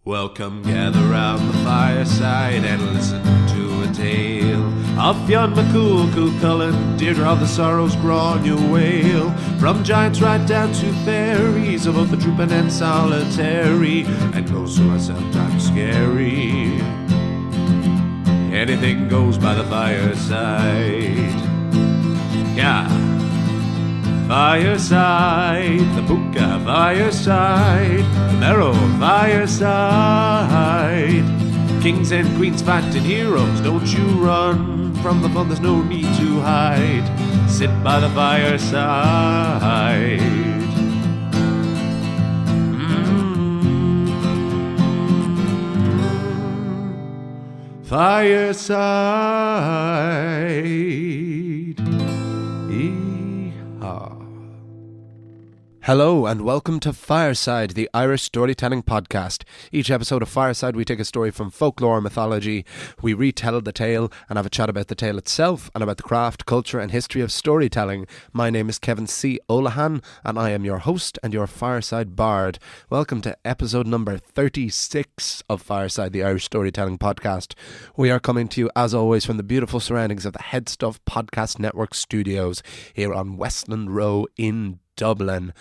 Welcome, gather round the fireside and listen to a tale of Fionn McCool, Cullen, Deirdre of the Sorrows, Grainne Whale. From giants right down to fairies, of both the drooping and solitary, and those who are sometimes scary. Anything goes by the fireside. Yeah. Fireside, the Puka fireside, the Marrow fireside. Kings and queens fighting heroes, don't you run from the fun, there's no need to hide. Sit by the fireside. Fireside. Hello and welcome to Fireside, the Irish storytelling podcast. Each episode of Fireside we take a story from folklore or mythology, we retell the tale and have a chat about the tale itself and about the craft, culture and history of storytelling. My name is Kevin C. Olahan and I am your host and your Fireside Bard. Welcome to episode number 36 of Fireside, the Irish storytelling podcast. We are coming to you as always from the beautiful surroundings of the Headstuff Podcast Network studios here on Westland Row in Dublin.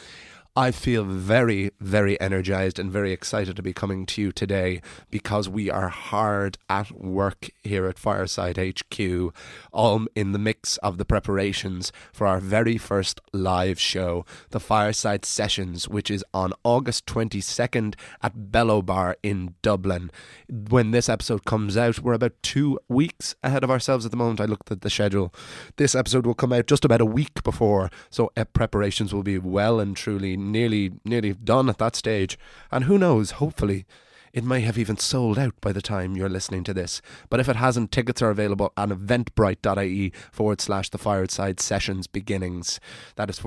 I feel very, very energized and very excited to be coming to you today because we are hard at work here at Fireside HQ, all in the mix of the preparations for our very first live show, the Fireside Sessions, which is on August 22nd at Bellow Bar in Dublin. When this episode comes out, we're about 2 weeks ahead of ourselves at the moment. I looked at the schedule. This episode will come out just about a week before, so preparations will be well and truly nearly done at that stage, and who knows, hopefully it may have even sold out by the time you're listening to this. But if it hasn't, tickets are available on eventbrite.ie/the Fireside Sessions Beginnings. That is /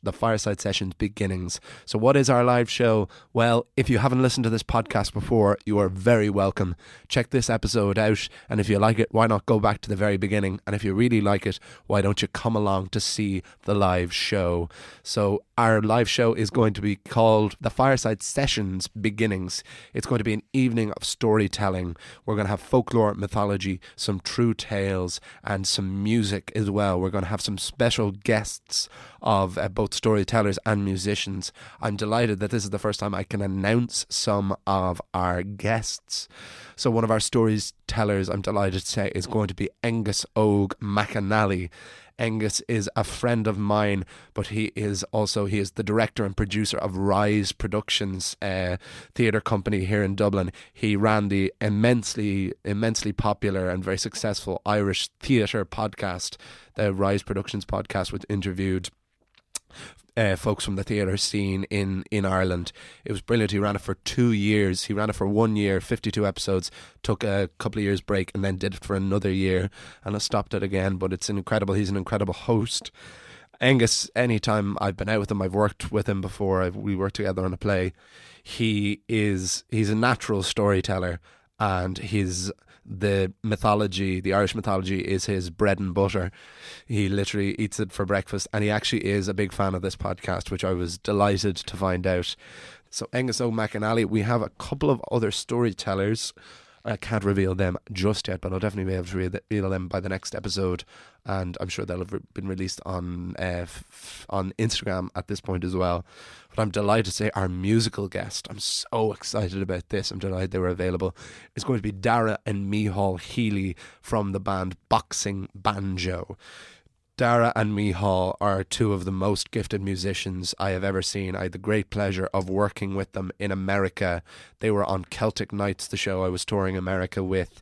the Fireside Sessions Beginnings. So what is our live show? Well, if you haven't listened to this podcast before, you are very welcome. Check this episode out, and if you like it, why not go back to the very beginning? And if you really like it, why don't you come along to see the live show? So our live show is going to be called the Fireside Sessions Beginnings. It's going to be an evening of storytelling. We're going to have folklore, mythology, some true tales, and some music as well. We're going to have some special guests of both storytellers and musicians. I'm delighted that this is the first time I can announce some of our guests. So one of our storytellers, I'm delighted to say, is going to be Angus Og McAnally. Angus is a friend of mine, but he is the director and producer of Rise Productions theatre company here in Dublin. He ran the immensely popular and very successful Irish theatre podcast, the Rise Productions podcast, which interviewed folks from the theatre scene in Ireland. It was brilliant. He ran it for 2 years. He ran it for 1 year, 52 episodes, took a couple of years break and then did it for another year and I stopped it again, but he's an incredible host. Angus, anytime I've been out with him, I've worked with him before, we worked together on a play. He's a natural storyteller, and the Irish mythology is his bread and butter. He literally eats it for breakfast, and he actually is a big fan of this podcast, which I was delighted to find out. So Angus O. McAnally, we have a couple of other storytellers. I can't reveal them just yet, but I'll definitely be able to reveal them by the next episode, and I'm sure they'll have been released on Instagram at this point as well. But I'm delighted to say our musical guest, I'm so excited about this, I'm delighted they were available, is going to be Dara and Micheál Healy from the band Boxing Banjo. Dara and Micheál are two of the most gifted musicians I have ever seen. I had the great pleasure of working with them in America. They were on Celtic Nights, the show I was touring America with.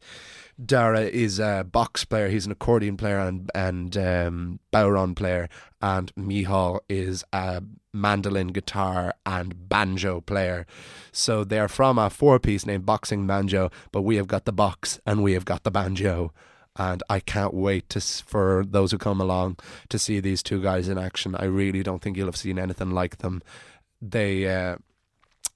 Dara is a box player, he's an accordion player and bodhrán player, and Micheál is a mandolin, guitar and banjo player. So they're from a 4-piece named Boxing Banjo, but we have got the box and we have got the banjo. And I can't wait for those who come along to see these two guys in action. I really don't think you'll have seen anything like them. They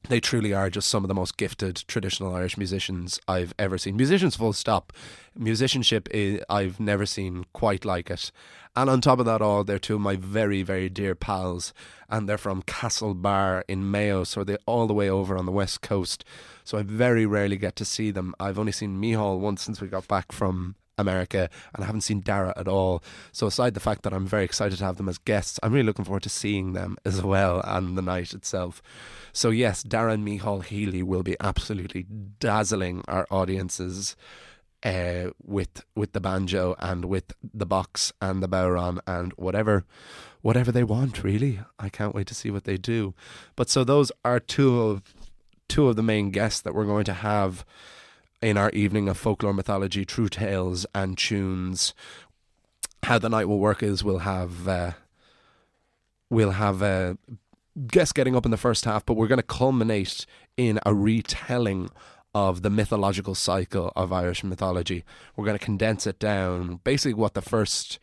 They truly are just some of the most gifted traditional Irish musicians I've ever seen. Musicians full stop. Musicianship, I've never seen quite like it. And on top of that all, they're two of my very, very dear pals. And they're from Castlebar in Mayo, so they're all the way over on the west coast. So I very rarely get to see them. I've only seen Micheál once since we got back from America, and I haven't seen Dara at all. So aside the fact that I'm very excited to have them as guests, I'm really looking forward to seeing them as well and the night itself. So yes, Dara and Micheál Healy will be absolutely dazzling our audiences with the banjo and with the box and the bodhrán and whatever they want, really. I can't wait to see what they do. But so those are two of the main guests that we're going to have in our evening of folklore, mythology, true tales and tunes. How the night will work is we'll have guests getting up in the first half, but we're going to culminate in a retelling of the mythological cycle of Irish mythology. We're going to condense it down. Basically what the first,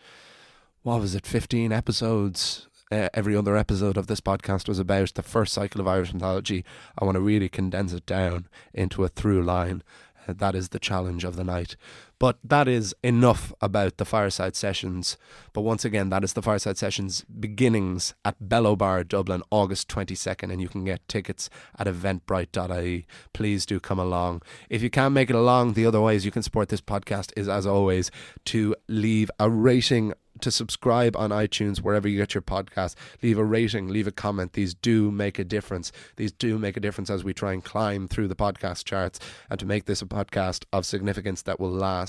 15 episodes, every other episode of this podcast was about, the first cycle of Irish mythology. I want to really condense it down into a through line. That is the challenge of the night. But that is enough about the Fireside Sessions. But once again, that is the Fireside Sessions beginnings at Bellow Bar, Dublin, August 22nd. And you can get tickets at eventbrite.ie. Please do come along. If you can't make it along, the other ways you can support this podcast is, as always, to leave a rating, to subscribe on iTunes, wherever you get your podcast. Leave a rating, leave a comment. These do make a difference. These do make a difference as we try and climb through the podcast charts and to make this a podcast of significance that will last.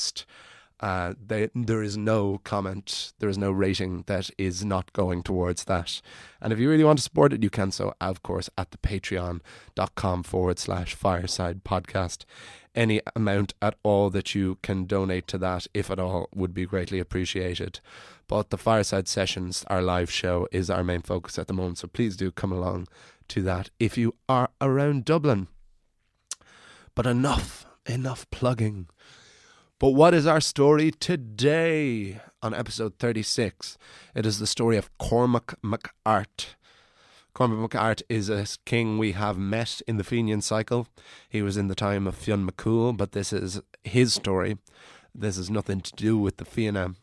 There is no comment, there is no rating that is not going towards that. And if you really want to support it, you can so, of course, at the patreon.com/fireside podcast. Any amount at all that you can donate to that, if at all, would be greatly appreciated. But the Fireside Sessions, our live show, is our main focus at the moment. So please do come along to that if you are around Dublin. But enough plugging. But what is our story today on episode 36? It is the story of Cormac MacAirt. Cormac MacAirt is a king we have met in the Fenian cycle. He was in the time of Fionn McCool, but this is his story. This has nothing to do with the Fianna.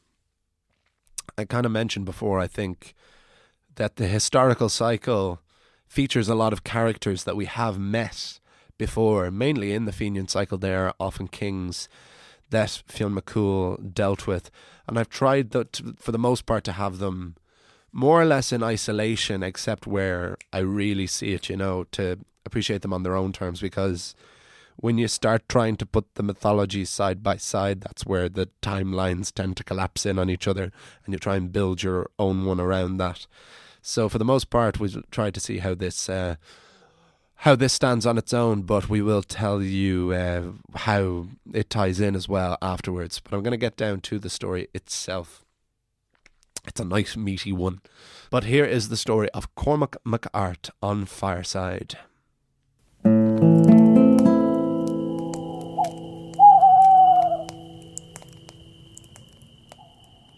I kind of mentioned before, I think, that the historical cycle features a lot of characters that we have met before. Mainly in the Fenian cycle, they are often kings that Fionn McCool dealt with. And I've tried, for the most part, to have them more or less in isolation, except where I really see it, to appreciate them on their own terms, because when you start trying to put the mythologies side by side, that's where the timelines tend to collapse in on each other, and you try and build your own one around that. So for the most part, we'll try to see how this stands on its own, but we will tell you how it ties in as well afterwards. But I'm going to get down to the story itself. It's a nice meaty one. But here is the story of Cormac MacAirt on Fireside.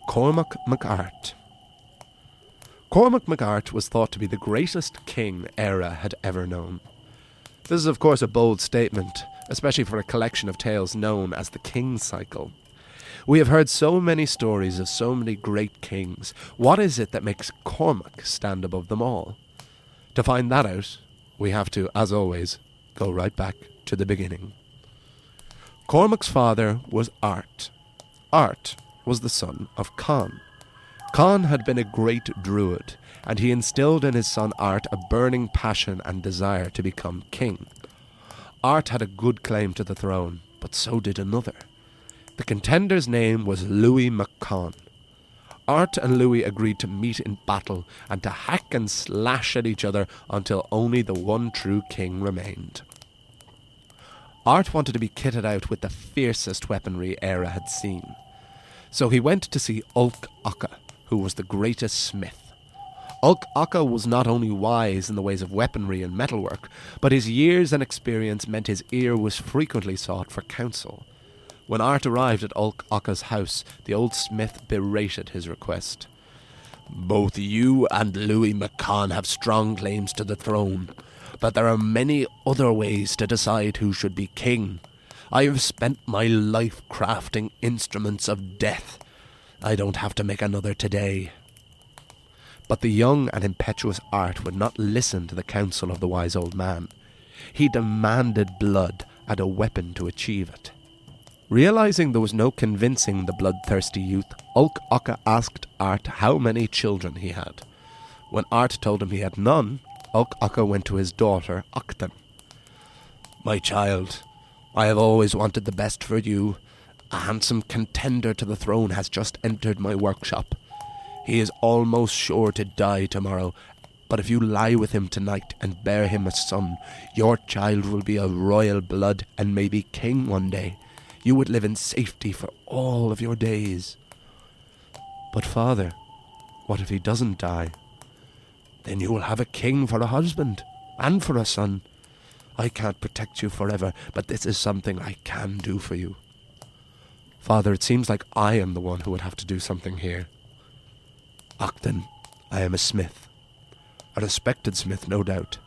Cormac MacAirt. Cormac MacAirt was thought to be the greatest king Éire had ever known. This is of course a bold statement, especially for a collection of tales known as the King Cycle. We have heard so many stories of so many great kings. What is it that makes Cormac stand above them all? To find that out, we have to, as always, go right back to the beginning. Cormac's father was Airt. Airt was the son of Conn. Conn had been a great druid, and he instilled in his son Airt a burning passion and desire to become king. Airt had a good claim to the throne, but so did another. The contender's name was Louis MacConn. Airt and Louis agreed to meet in battle and to hack and slash at each other until only the one true king remained. Airt wanted to be kitted out with the fiercest weaponry Éire had seen. So he went to see Ulc Ocha, who was the greatest smith. Ulc Ocha was not only wise in the ways of weaponry and metalwork, but his years and experience meant his ear was frequently sought for counsel. When Airt arrived at Ulc Ocha's house, the old smith berated his request. "Both you and Louis MacConn have strong claims to the throne, but there are many other ways to decide who should be king. I have spent my life crafting instruments of death. I don't have to make another today." But the young and impetuous Airt would not listen to the counsel of the wise old man. He demanded blood and a weapon to achieve it. Realizing there was no convincing the bloodthirsty youth, Ulk Aka asked Airt how many children he had. When Airt told him he had none, Ulk Aka went to his daughter, Acton. "My child, I have always wanted the best for you. A handsome contender to the throne has just entered my workshop. He is almost sure to die tomorrow, but if you lie with him tonight and bear him a son, your child will be of royal blood and may be king one day. You would live in safety for all of your days." "But father, what if he doesn't die?" "Then you will have a king for a husband and for a son. I can't protect you forever, but this is something I can do for you." "Father, it seems like I am the one who would have to do something here." "Acton, I am a smith. A respected smith, no doubt,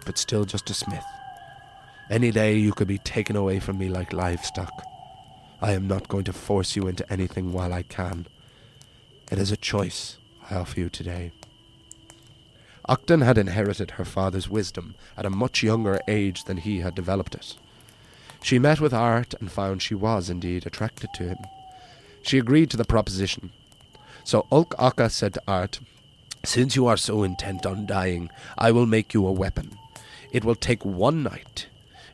but still just a smith. Any day you could be taken away from me like livestock. I am not going to force you into anything while I can. It is a choice I offer you today." Acton had inherited her father's wisdom at a much younger age than he had developed it. She met with Airt and found she was indeed attracted to him. She agreed to the proposition. So Ulk Aka said to Airt, "Since you are so intent on dying, I will make you a weapon. It will take one night.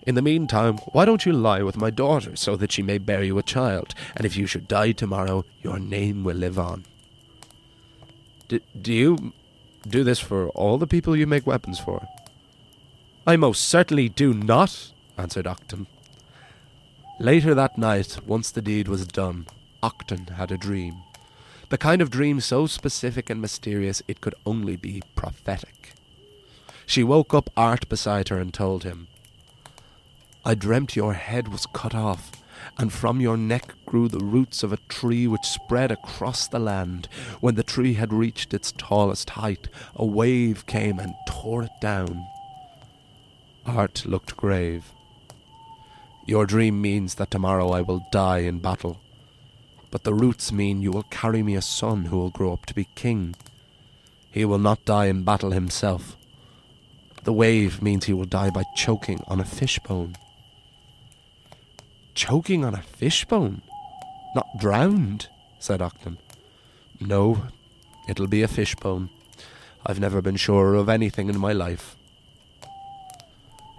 In the meantime, why don't you lie with my daughter so that she may bear you a child, and if you should die tomorrow, your name will live on." Do you do this for all the people you make weapons for?" "I most certainly do not," answered Acton. Later that night, once the deed was done, Acton had a dream. The kind of dream so specific and mysterious it could only be prophetic. She woke up Airt beside her and told him, "I dreamt your head was cut off, and from your neck grew the roots of a tree which spread across the land. When the tree had reached its tallest height, a wave came and tore it down." Airt looked grave. "Your dream means that tomorrow I will die in battle. But the roots mean you will carry me a son who will grow up to be king. He will not die in battle himself. The wave means he will die by choking on a fishbone." "Choking on a fishbone? Not drowned?" said Acton. "No, it'll be a fishbone. I've never been surer of anything in my life."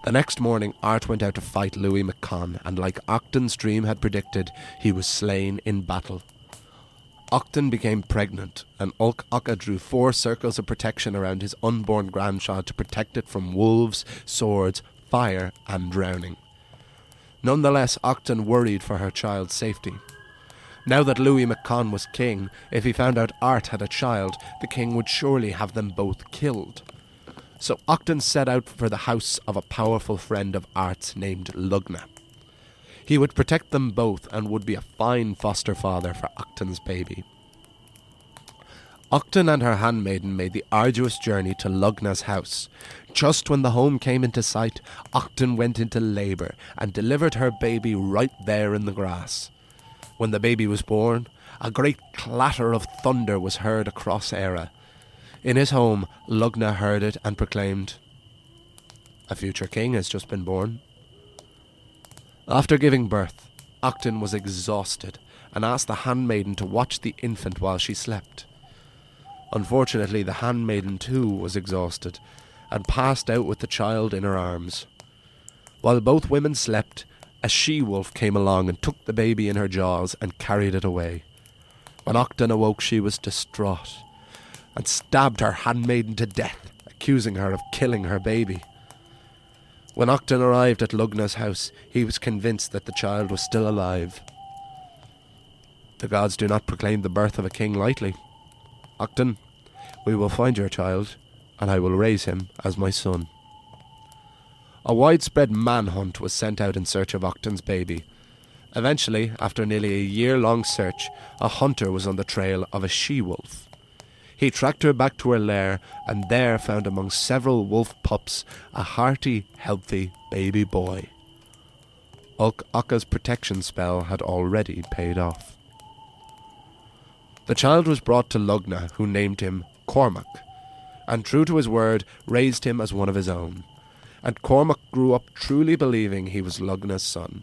The next morning, Airt went out to fight Louis McCon, and like Acton's dream had predicted, he was slain in battle. Acton became pregnant, and Ulk Aka drew 4 circles of protection around his unborn grandchild to protect it from wolves, swords, fire, and drowning. Nonetheless, Acton worried for her child's safety. Now that Louis McCon was king, if he found out Airt had a child, the king would surely have them both killed. So Acton set out for the house of a powerful friend of Airt's named Lugna. He would protect them both and would be a fine foster father for Acton's baby. Acton and her handmaiden made the arduous journey to Lugna's house. Just when the home came into sight, Acton went into labour and delivered her baby right there in the grass. When the baby was born, a great clatter of thunder was heard across Airt. In his home, Lugna heard it and proclaimed, "A future king has just been born." After giving birth, Acton was exhausted and asked the handmaiden to watch the infant while she slept. Unfortunately, the handmaiden too was exhausted and passed out with the child in her arms. While both women slept, a she-wolf came along and took the baby in her jaws and carried it away. When Acton awoke, she was distraught and stabbed her handmaiden to death, accusing her of killing her baby. When Acton arrived at Lugna's house, he was convinced that the child was still alive. The gods do not proclaim the birth of a king lightly. "Acton, we will find your child, and I will raise him as my son." A widespread manhunt was sent out in search of Acton's baby. Eventually, after nearly a year-long search, a hunter was on the trail of a she-wolf. He tracked her back to her lair, and there found among several wolf pups a hearty, healthy baby boy. Ukka's protection spell had already paid off. The child was brought to Lugna, who named him Cormac, and true to his word, raised him as one of his own. And Cormac grew up truly believing he was Lugna's son.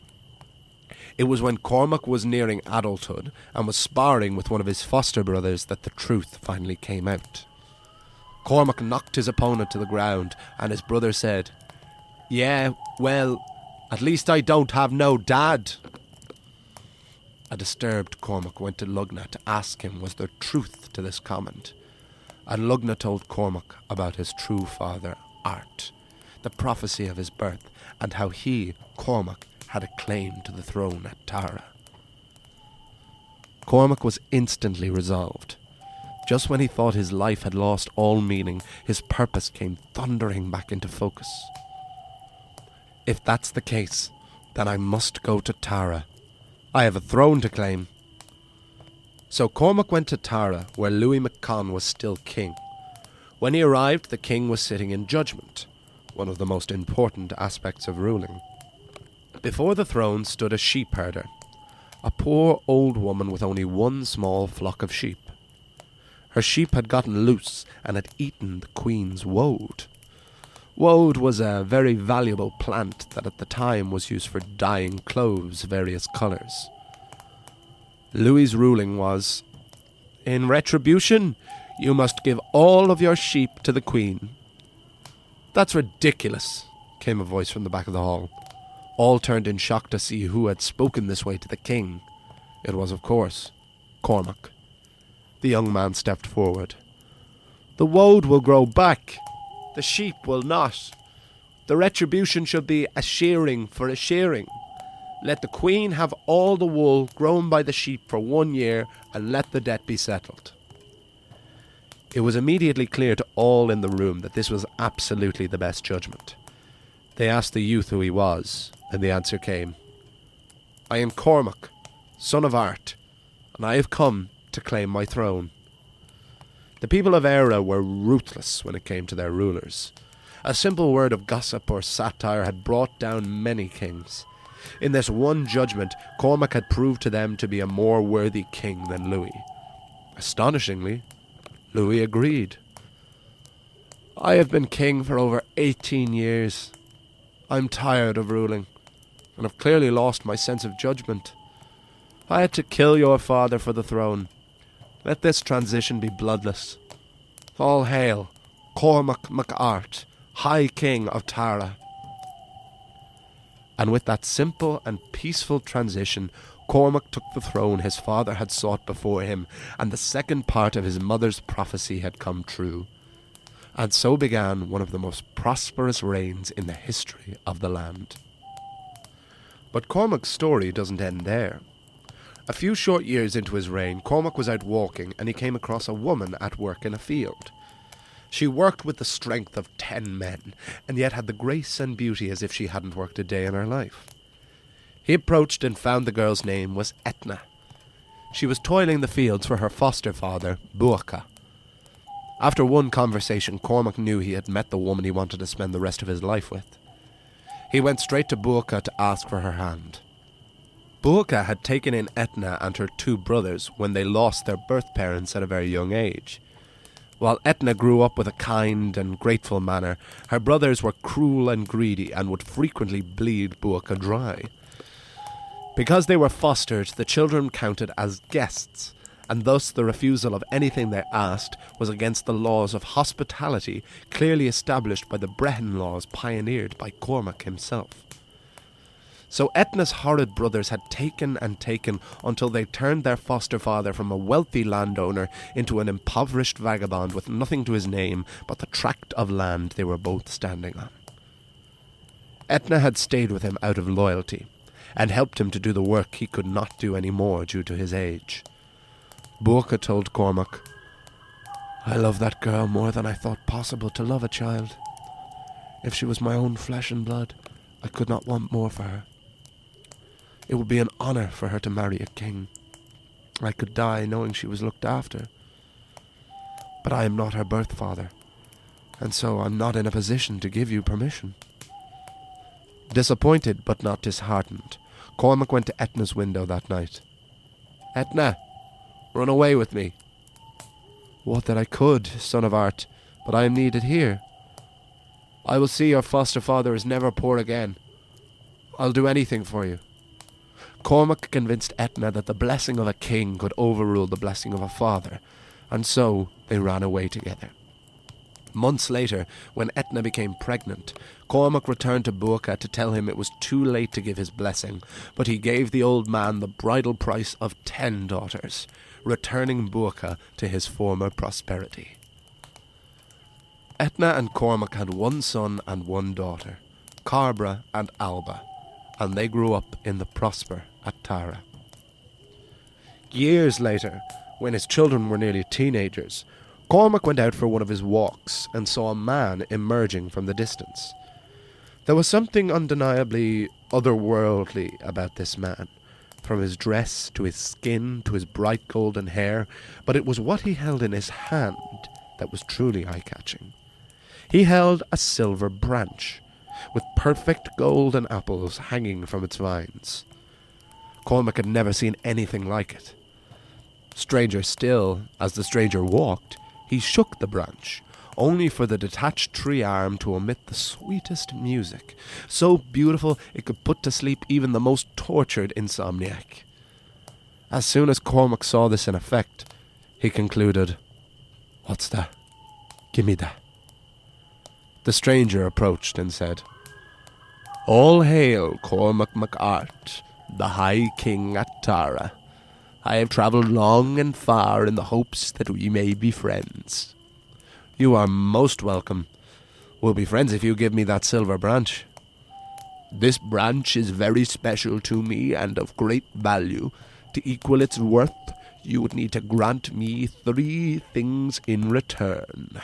It was when Cormac was nearing adulthood and was sparring with one of his foster brothers that the truth finally came out. Cormac knocked his opponent to the ground, and his brother said, "Yeah, well, at least I don't have no dad." A disturbed Cormac went to Lugna to ask him was there truth to this comment, and Lugna told Cormac about his true father, Airt, the prophecy of his birth, and how he, Cormac, had a claim to the throne at Tara. Cormac was instantly resolved. Just when he thought his life had lost all meaning, his purpose came thundering back into focus. "If that's the case, then I must go to Tara. I have a throne to claim." So Cormac went to Tara, where Louis MacCon was still king. When he arrived, the king was sitting in judgment, one of the most important aspects of ruling. Before the throne stood a sheep herder, a poor old woman with only one small flock of sheep. Her sheep had gotten loose and had eaten the queen's woad. Woad was a very valuable plant that at the time was used for dyeing clothes various colours. Louis's ruling was, "In retribution, you must give all of your sheep to the queen." "That's ridiculous," came a voice from the back of the hall. All turned in shock to see who had spoken this way to the king. It was, of course, Cormac. The young man stepped forward. "The woad will grow back. The sheep will not. The retribution should be a shearing for a shearing. Let the queen have all the wool grown by the sheep for 1 year, and let the debt be settled." It was immediately clear to all in the room that this was absolutely the best judgment. They asked the youth who he was, and the answer came, "I am Cormac, son of Airt, and I have come to claim my throne." The people of Airt were ruthless when it came to their rulers. A simple word of gossip or satire had brought down many kings. In this one judgment, Cormac had proved to them to be a more worthy king than Louis. Astonishingly, Louis agreed. "I have been king for over 18 years. I'm tired of ruling, and have clearly lost my sense of judgment. I had to kill your father for the throne. Let this transition be bloodless. All hail, Cormac MacAirt, High King of Tara." And with that simple and peaceful transition, Cormac took the throne his father had sought before him, and the second part of his mother's prophecy had come true. And so began one of the most prosperous reigns in the history of the land. But Cormac's story doesn't end there. A few short years into his reign, Cormac was out walking, and he came across a woman at work in a field. She worked with the strength of 10 men, and yet had the grace and beauty as if she hadn't worked a day in her life. He approached and found the girl's name was Etna. She was toiling the fields for her foster father, Buacha. After one conversation, Cormac knew he had met the woman he wanted to spend the rest of his life with. He went straight to Buacha to ask for her hand. Buacha had taken in Etna and her 2 brothers when they lost their birth parents at a very young age. While Etna grew up with a kind and grateful manner, her brothers were cruel and greedy and would frequently bleed Buacha dry. Because they were fostered, the children counted as guests, and thus the refusal of anything they asked was against the laws of hospitality clearly established by the Brehon laws pioneered by Cormac himself. So Etna's horrid brothers had taken and taken until they turned their foster father from a wealthy landowner into an impoverished vagabond with nothing to his name but the tract of land they were both standing on. Etna had stayed with him out of loyalty, and helped him to do the work he could not do any more due to his age. Buacha told Cormac, "I love that girl more than I thought possible to love a child. If she was my own flesh and blood, I could not want more for her. It would be an honour for her to marry a king. I could die knowing she was looked after. But I am not her birth father, and so I'm not in a position to give you permission." Disappointed but not disheartened, Cormac went to Etna's window that night. "Etna, run away with me." "Would that I could, son of Airt, but I am needed here. I will see your foster father is never poor again. I'll do anything for you." Cormac convinced Etna that the blessing of a king could overrule the blessing of a father, and so they ran away together. Months later, when Etna became pregnant, Cormac returned to Buacha to tell him it was too late to give his blessing, but he gave the old man the bridal price of 10 daughters, returning Buacha to his former prosperity. Etna and Cormac had one son and one daughter, Carbra and Alba, and they grew up in the prosper at Tara. Years later, when his children were nearly teenagers, Cormac went out for one of his walks and saw a man emerging from the distance. There was something undeniably otherworldly about this man, from his dress to his skin to his bright golden hair, but it was what he held in his hand that was truly eye-catching. He held a silver branch, with perfect golden apples hanging from its vines. Cormac had never seen anything like it. Stranger still, as the stranger walked, he shook the branch, only for the detached tree arm to emit the sweetest music, so beautiful it could put to sleep even the most tortured insomniac. As soon as Cormac saw this in effect, he concluded, "What's that? Give me that." The stranger approached and said, "All hail Cormac MacArt, the High King at Tara. I have travelled long and far in the hopes that we may be friends." "You are most welcome. We'll be friends if you give me that silver branch." "This branch is very special to me and of great value. To equal its worth, you would need to grant me 3 things in return."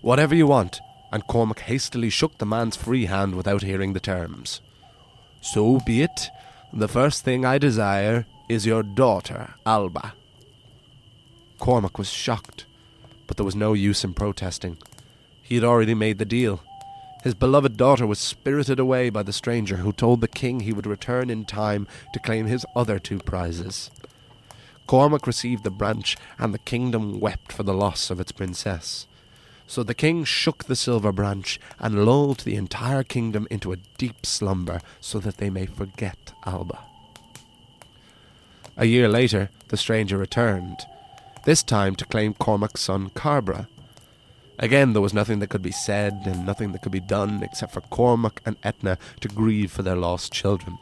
"Whatever you want," and Cormac hastily shook the man's free hand without hearing the terms. "So be it. The first thing I desire is your daughter, Alba." Cormac was shocked, but there was no use in protesting. He had already made the deal. His beloved daughter was spirited away by the stranger, who told the king he would return in time to claim his other 2 prizes. Cormac received the branch, and the kingdom wept for the loss of its princess. So the king shook the silver branch and lulled the entire kingdom into a deep slumber so that they may forget Alba. A year later, the stranger returned, this time to claim Cormac's son Carbra. Again, there was nothing that could be said and nothing that could be done except for Cormac and Etna to grieve for their lost children.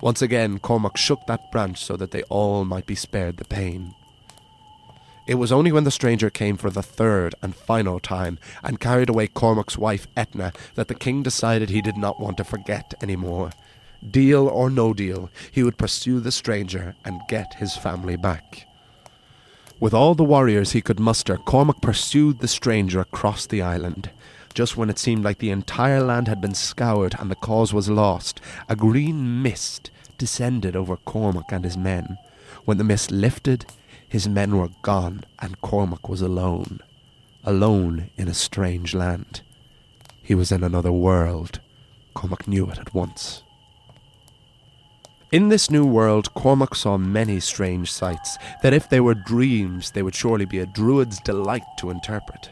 Once again, Cormac shook that branch so that they all might be spared the pain. It was only when the stranger came for the 3rd and final time and carried away Cormac's wife Etna that the king decided he did not want to forget anymore. Deal or no deal, he would pursue the stranger and get his family back. With all the warriors he could muster, Cormac pursued the stranger across the island. Just when it seemed like the entire land had been scoured and the cause was lost, a green mist descended over Cormac and his men. When the mist lifted, his men were gone and Cormac was alone. Alone in a strange land. He was in another world. Cormac knew it at once. In this new world, Cormac saw many strange sights, that if they were dreams, they would surely be a druid's delight to interpret.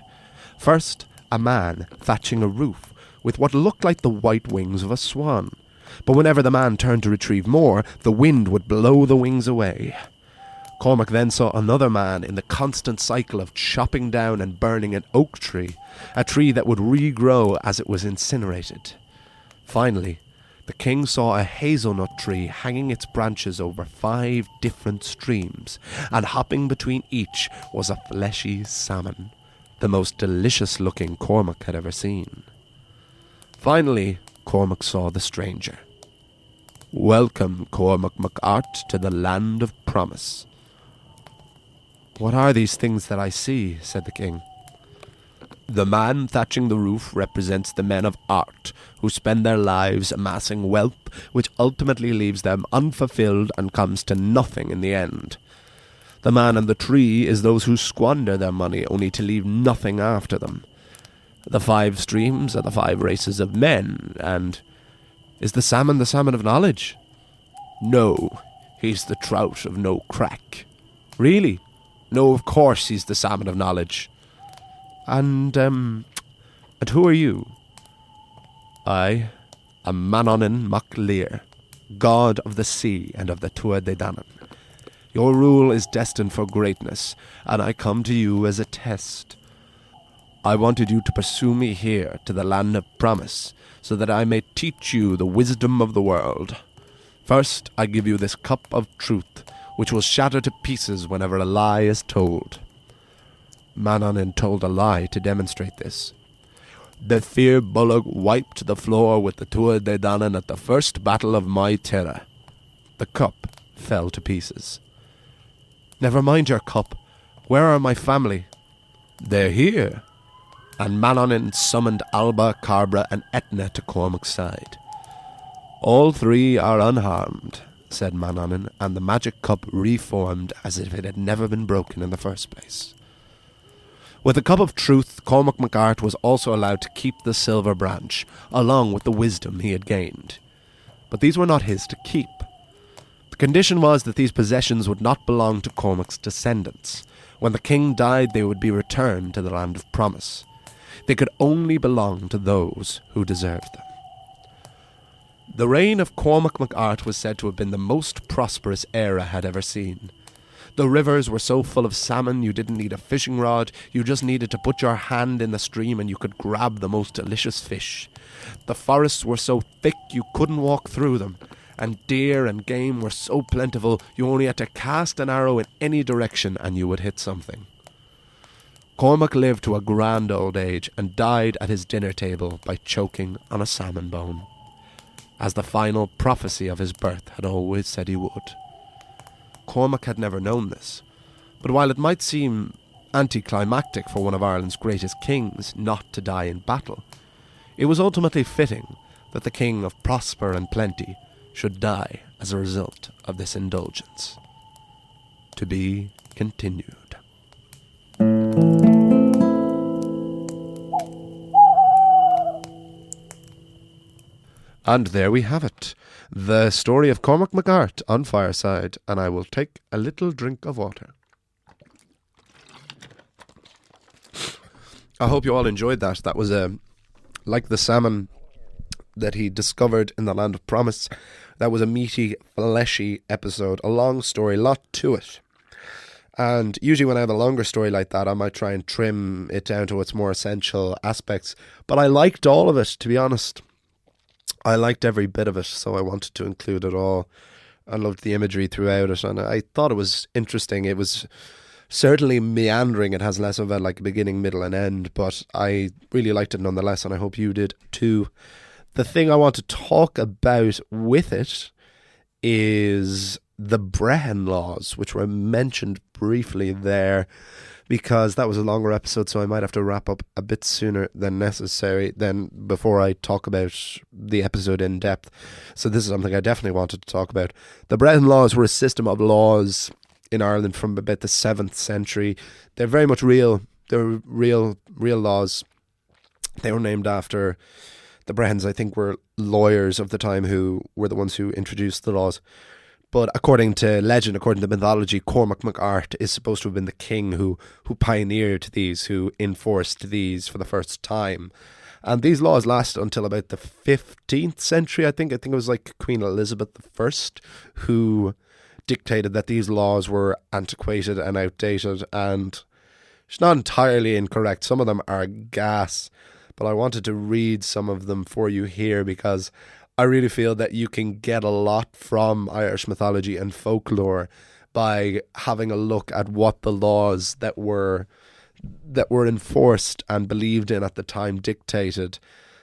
First, a man thatching a roof, with what looked like the white wings of a swan. But whenever the man turned to retrieve more, the wind would blow the wings away. Cormac then saw another man in the constant cycle of chopping down and burning an oak tree, a tree that would regrow as it was incinerated. Finally, the king saw a hazelnut tree hanging its branches over 5 different streams, and hopping between each was a fleshy salmon, the most delicious-looking Cormac had ever seen. Finally, Cormac saw the stranger. "Welcome, Cormac MacArt, to the land of promise." "What are these things that I see?" said the king. "The man thatching the roof represents the men of Airt, who spend their lives amassing wealth which ultimately leaves them unfulfilled and comes to nothing in the end. The man and the tree is those who squander their money only to leave nothing after them. The 5 streams are the 5 races of men, and is the salmon of knowledge? No, he's the trout of no crack. Really? No, of course he's the salmon of knowledge. And who are you? I am Mannanan Mac Lir, god of the sea and of the Tuatha Dé Danann. Your rule is destined for greatness, and I come to you as a test. I wanted you to pursue me here to the land of promise, so that I may teach you the wisdom of the world. First, I give you this cup of truth, which will shatter to pieces whenever a lie is told. Mannanan told a lie to demonstrate this. The Fear Bullock wiped the floor with the Tuatha Dé Danann at the first battle of my terror. The cup fell to pieces. Never mind your cup. Where are my family? They're here. And Mannanan summoned Alba, Carbra, and Etna to Cormac's side. All 3 are unharmed, said Mannanan, and the magic cup reformed as if it had never been broken in the first place. With the cup of truth, Cormac Mac Airt was also allowed to keep the silver branch, along with the wisdom he had gained. But these were not his to keep. The condition was that these possessions would not belong to Cormac's descendants. When the king died, they would be returned to the land of promise. They could only belong to those who deserved them. The reign of Cormac Mac Airt was said to have been the most prosperous Éire had ever seen. The rivers were so full of salmon you didn't need a fishing rod, you just needed to put your hand in the stream and you could grab the most delicious fish. The forests were so thick you couldn't walk through them, and deer and game were so plentiful you only had to cast an arrow in any direction and you would hit something. Cormac lived to a grand old age and died at his dinner table by choking on a salmon bone, as the final prophecy of his birth had always said he would. Cormac had never known this, but while it might seem anticlimactic for one of Ireland's greatest kings not to die in battle, it was ultimately fitting that the king of prosper and plenty should die as a result of this indulgence. To be continued. And there we have it, the story of Cormac Mac Airt on Fireside, and I will take a little drink of water. I hope you all enjoyed that. That was like the salmon that he discovered in the Land of Promise. That was a meaty, fleshy episode, a long story, a lot to it. And usually when I have a longer story like that, I might try and trim it down to its more essential aspects. But I liked all of it, to be honest. I liked every bit of it, so I wanted to include it all. I loved the imagery throughout it, and I thought it was interesting. It was certainly meandering. It has less of a beginning, middle, and end, but I really liked it nonetheless, and I hope you did too. The thing I want to talk about with it is the Brehon laws, which were mentioned briefly there, because that was a longer episode, so I might have to wrap up a bit sooner than necessary before I talk about the episode in depth. So this is something I definitely wanted to talk about. The Brehon laws were a system of laws in Ireland from about the 7th century. They're very much real. They're real laws. They were named after the Brehons, I think, were lawyers of the time who were the ones who introduced the laws. But according to legend, according to mythology, Cormac Mac Airt is supposed to have been the king who pioneered these, who enforced these for the first time. And these laws lasted until about the 15th century, I think. I think it was like Queen Elizabeth I who dictated that these laws were antiquated and outdated. And it's not entirely incorrect. Some of them are gas. But I wanted to read some of them for you here because I really feel that you can get a lot from Irish mythology and folklore by having a look at what the laws that were enforced and believed in at the time dictated.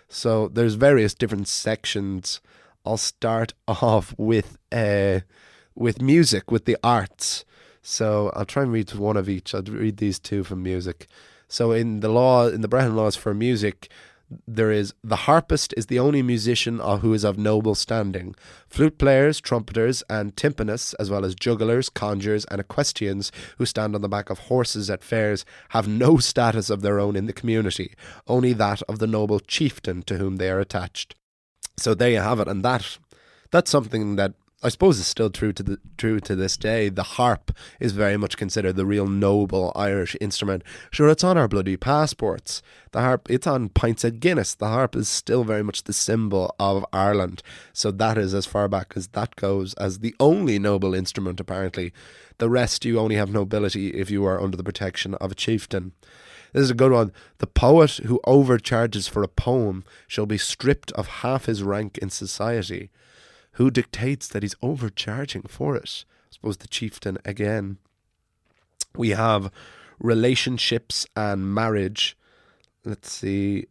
So there's various different sections. I'll start off with music, with the arts. So I'll try and read one of each. I'll read these two from music. So in the Brehon laws for music, There is the harpist is the only musician who is of noble standing. Flute players, trumpeters, and timpanists, as well as jugglers, conjurers, and equestrians who stand on the back of horses at fairs, have no status of their own in the community, only that of the noble chieftain to whom they are attached. So there you have it, and that's something that I suppose is still true to this day. The harp is very much considered the real noble Irish instrument. Sure, it's on our bloody passports. The harp, it's on pints of Guinness. The harp is still very much the symbol of Ireland. So that is as far back as that goes, as the only noble instrument, apparently. The rest, you only have nobility if you are under the protection of a chieftain. This is a good one. The poet who overcharges for a poem shall be stripped of half his rank in society. Who dictates that he's overcharging for it? I suppose the chieftain again. We have relationships and marriage. Let's see.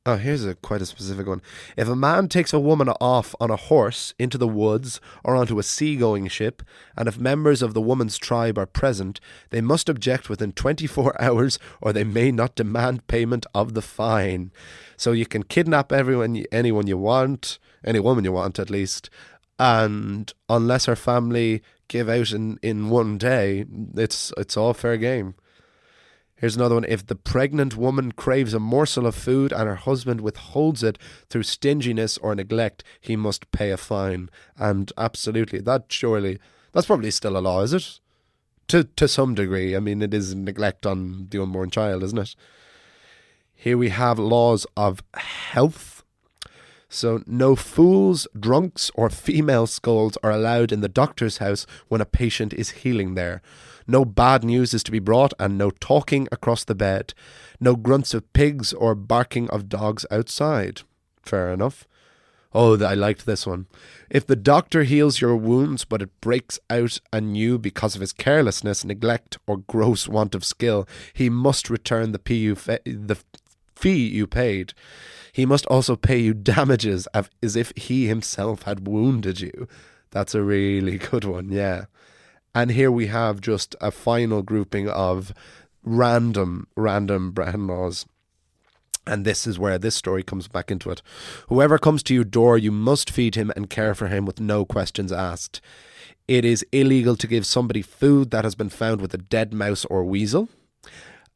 Oh, here's quite a specific one. If a man takes a woman off on a horse into the woods or onto a seagoing ship, and if members of the woman's tribe are present, they must object within 24 hours or they may not demand payment of the fine. So you can kidnap anyone you want, any woman you want at least, and unless her family give out in one day, it's all fair game. Here's another one. If the pregnant woman craves a morsel of food and her husband withholds it through stinginess or neglect, he must pay a fine. And absolutely, that's probably still a law, is it? To some degree. I mean, it is neglect on the unborn child, isn't it? Here we have laws of health. So no fools, drunks, or female scolds are allowed in the doctor's house when a patient is healing there. No bad news is to be brought, and no talking across the bed. No grunts of pigs or barking of dogs outside. Fair enough. Oh, I liked this one. If the doctor heals your wounds, but it breaks out anew because of his carelessness, neglect, or gross want of skill, he must return the fee you paid. He must also pay you damages as if he himself had wounded you. That's a really good one, yeah. And here we have just a final grouping of random Brehon laws. And this is where this story comes back into it. Whoever comes to your door, you must feed him and care for him with no questions asked. It is illegal to give somebody food that has been found with a dead mouse or weasel.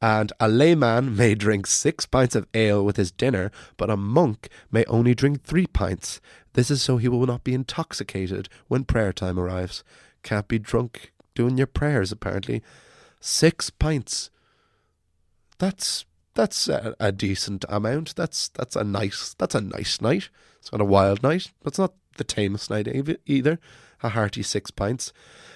And a layman may drink 6 pints of ale with his dinner, but a monk may only drink 3 pints. This is so he will not be intoxicated when prayer time arrives. Can't be drunk doing your prayers, apparently. 6 pints. That's a decent amount. That's a nice night. It's not a wild night, but it's not the tamest night either. A hearty 6 pints.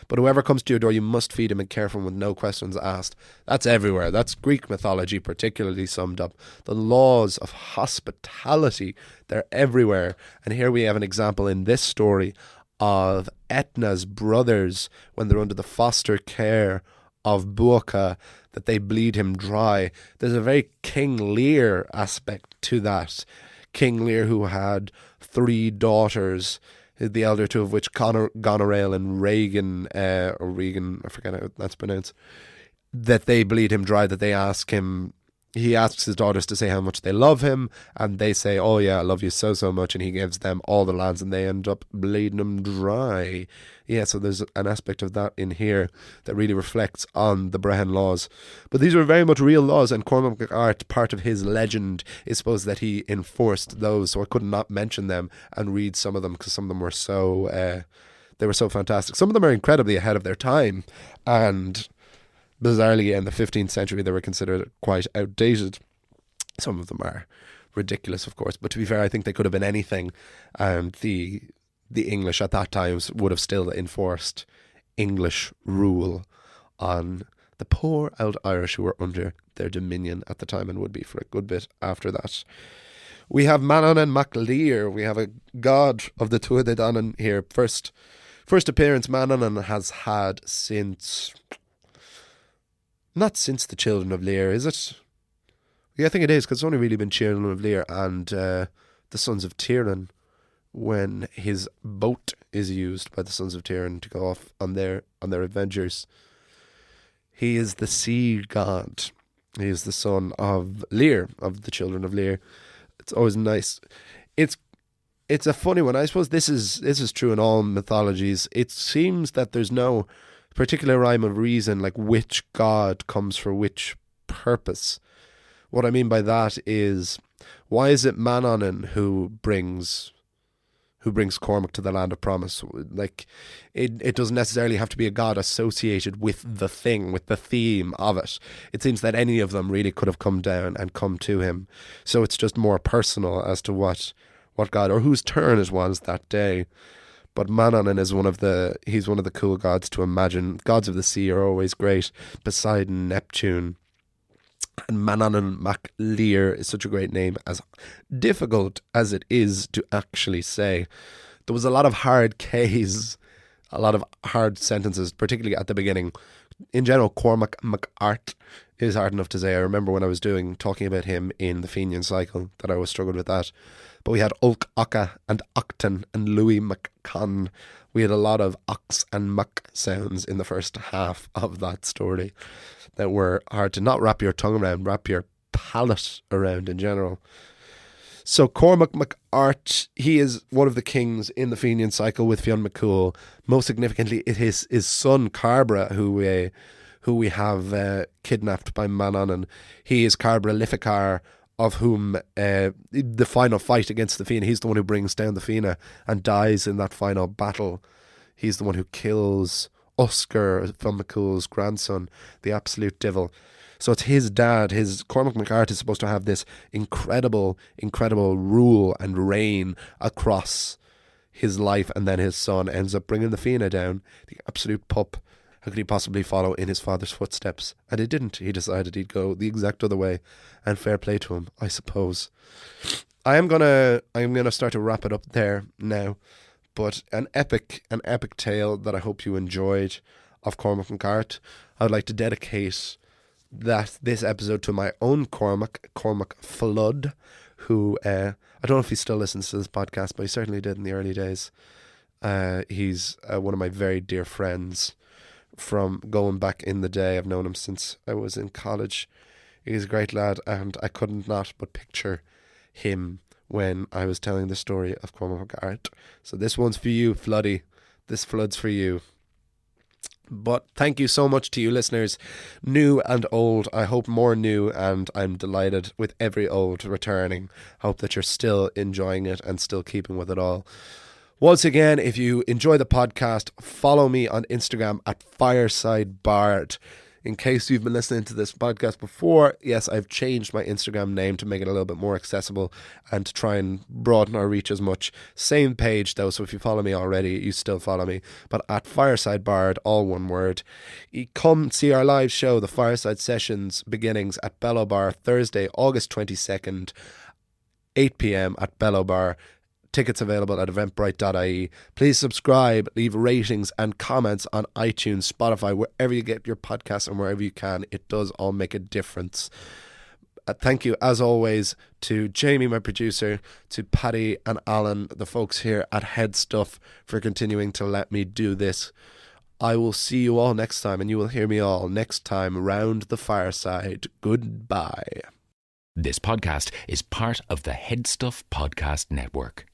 But whoever comes to your door, you must feed him and care for him with no questions asked. That's everywhere. That's Greek mythology particularly summed up. The laws of hospitality, they're everywhere. And here we have an example in this story of Etna's brothers when they're under the foster care of Buacha, that they bleed him dry. There's a very King Lear aspect to that. King Lear, who had 3 daughters, the elder 2 of which Goneril and Regan, I forget how that's pronounced, that they bleed him dry, that they ask him, he asks his daughters to say how much they love him, and they say, oh yeah, I love you so much, and he gives them all the lands, and they end up bleeding him dry. Yeah, so there's an aspect of that in here that really reflects on the Brehon laws. But these were very much real laws, and Cormaic Airt, part of his legend, is supposed that he enforced those, so I could not mention them and read some of them, because some of them were so, they were so fantastic. Some of them are incredibly ahead of their time, and bizarrely, in the 15th century, they were considered quite outdated. Some of them are ridiculous, of course, but to be fair, I think they could have been anything, and the English at that time would have still enforced English rule on the poor old Irish who were under their dominion at the time, and would be for a good bit after that. We have Manon and MacLear. We have a god of the Tuatha De Danann here. First appearance Manon has had since... Not since the Children of Lear, is it? Yeah, I think it is, because it's only really been Children of Lear and the Sons of Tyrone, when his boat is used by the Sons of Tyrone to go off on their adventures. He is the sea god. He is the son of Lear, of the children of Lear. It's always nice. It's a funny one. I suppose this is true in all mythologies. It seems that there's no particular rhyme of reason, like which god comes for which purpose. What I mean by that is, why is it Manannán who brings Cormac to the land of promise? Like, it doesn't necessarily have to be a god associated with the thing, with the theme of it. It seems that any of them really could have come down and come to him. So it's just more personal as to what god or whose turn it was that day. But Manannán is he's one of the cool gods to imagine. Gods of the sea are always great. Poseidon, Neptune. And Manannán mac Lir is such a great name, as difficult as it is to actually say. There was a lot of hard Ks, a lot of hard sentences, particularly at the beginning. In general, Cormac mac Airt is hard enough to say. I remember when I was talking about him in the Fenian cycle that I was struggling with that. But we had Ulk Aka and Octan and Louis McCann. We had a lot of ox and muck sounds in the first half of that story that were hard to not wrap your tongue around, wrap your palate around in general. So Cormac mac Airt, he is one of the kings in the Fenian cycle with Fionn McCool. Most significantly, it is his son Carbra who we have kidnapped by Manannán. He is Carbra Lificar, of whom the final fight against the Fianna, he's the one who brings down the Fianna and dies in that final battle. He's the one who kills Oscar, Fionn McCool's grandson, the absolute devil. So it's his dad, Cormac mac Airt is supposed to have this incredible rule and reign across his life, and then his son ends up bringing the Fianna down, the absolute pup. How could he possibly follow in his father's footsteps? And he didn't. He decided he'd go the exact other way, and fair play to him, I suppose. I'm gonna start to wrap it up there now. But an epic tale that I hope you enjoyed of Cormac mac Airt. I would like to dedicate this episode to my own Cormac Flood, who I don't know if he still listens to this podcast, but he certainly did in the early days. He's one of my very dear friends from going back in the day. I've known him since I was in college. He's a great lad, and I couldn't not but picture him when I was telling the story of Cormac mac Airt. So this one's for you, Floody. This flood's for you. But thank you so much to you listeners, new and old. I hope more new, and I'm delighted with every old returning. Hope that you're still enjoying it and still keeping with it all. Once again, if you enjoy the podcast, follow me on Instagram at FiresideBard. In case you've been listening to this podcast before, yes, I've changed my Instagram name to make it a little bit more accessible and to try and broaden our reach as much. Same page though, so if you follow me already, you still follow me. But at FiresideBard, all one word. You come see our live show, the Fireside Sessions beginnings at Bellow Bar, Thursday, August 22nd, 8 p.m. at Bellow Bar. Tickets available at eventbrite.ie. Please subscribe, leave ratings and comments on iTunes, Spotify, wherever you get your podcasts and wherever you can. It does all make a difference. Thank you, as always, to Jamie, my producer, to Paddy and Alan, the folks here at Head Stuff, for continuing to let me do this. I will see you all next time, and you will hear me all next time round the fireside. Goodbye. This podcast is part of the Head Stuff Podcast Network.